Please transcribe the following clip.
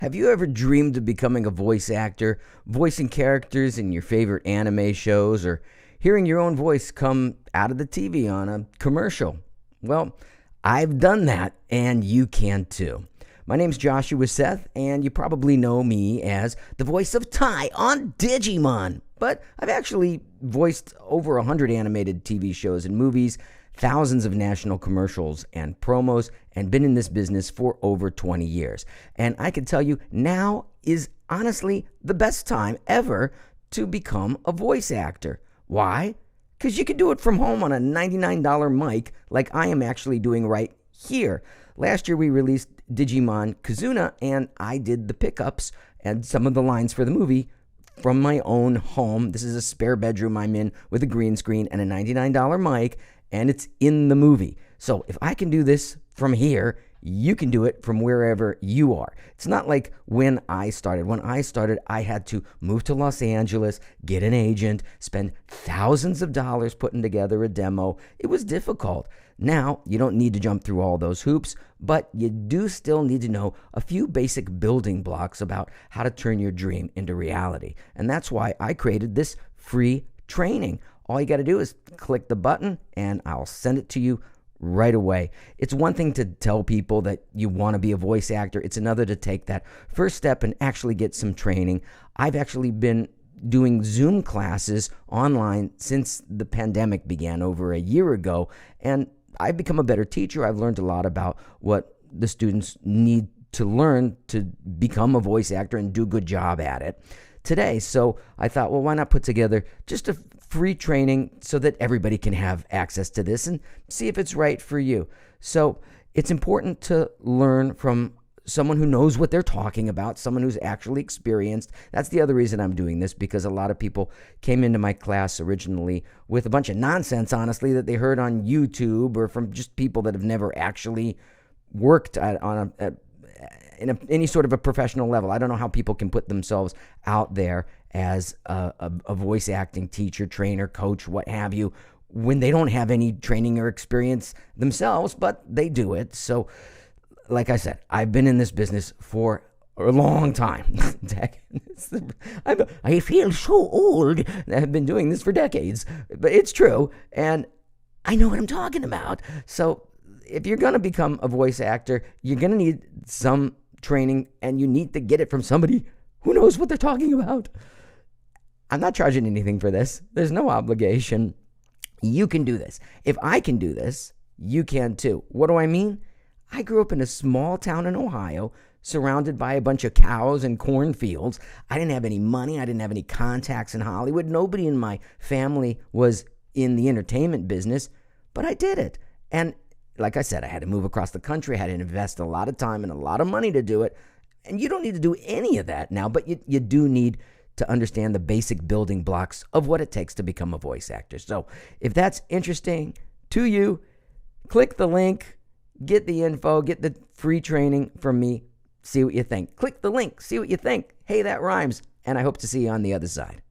Have you ever dreamed of becoming a voice actor, voicing characters in your favorite anime shows, or hearing your own voice come out of the TV on a commercial? Well, I've done that, and you can too. My name's Joshua Seth, and you probably know me as the voice of Ty on Digimon. But I've actually voiced over 100 animated TV shows and movies, thousands of national commercials and promos, and been in this business for over 20 years. And I can tell you, now is honestly the best time ever to become a voice actor. Why? Because you can do it from home on a $99 mic like I am actually doing right here. Last year we released Digimon Kazuna, and I did the pickups and some of the lines for the movie from my own home. This is a spare bedroom I'm in with a green screen and a $99 mic, and it's in the movie. So if I can do this from here, you can do it from wherever you are. It's not like when I started. When I started, I had to move to Los Angeles, get an agent, spend thousands of dollars putting together a demo. It was difficult. Now, you don't need to jump through all those hoops, but you do still need to know a few basic building blocks about how to turn your dream into reality. And that's why I created this free training. All you got to do is click the button and I'll send it to you right away. It's one thing to tell people that you want to be a voice actor. It's another to take that first step and actually get some training. I've actually been doing Zoom classes online since the pandemic began over a year ago, and I've become a better teacher. I've learned a lot about what the students need to learn to become a voice actor and do a good job at it today. So I thought, well, why not put together just a free training so that everybody can have access to this and see if it's right for you. So it's important to learn from someone who knows what they're talking about, someone who's actually experienced. That's the other reason I'm doing this, because a lot of people came into my class originally with a bunch of nonsense, honestly, that they heard on YouTube or from just people that have never actually worked on any sort of a professional level. I don't know how people can put themselves out there as a voice acting teacher, trainer, coach, what have you, when they don't have any training or experience themselves, but they do it. So, like I said, I've been in this business for a long time. I feel so old. I've been doing this for decades, but it's true, and I know what I'm talking about. So if you're going to become a voice actor, you're going to need some training, and you need to get it from somebody who knows what they're talking about. I'm not charging anything for this. There's no obligation. You can do this. If I can do this, you can too. What do I mean? I grew up in a small town in Ohio, surrounded by a bunch of cows and cornfields. I didn't have any money. I didn't have any contacts in Hollywood. Nobody in my family was in the entertainment business, but I did it. And like I said, I had to move across the country. I had to invest a lot of time and a lot of money to do it. And you don't need to do any of that now, but you do need to understand the basic building blocks of what it takes to become a voice actor. So if that's interesting to you, click the link, get the info, get the free training from me, see what you think. Click the link, see what you think. Hey, that rhymes. And I hope to see you on the other side.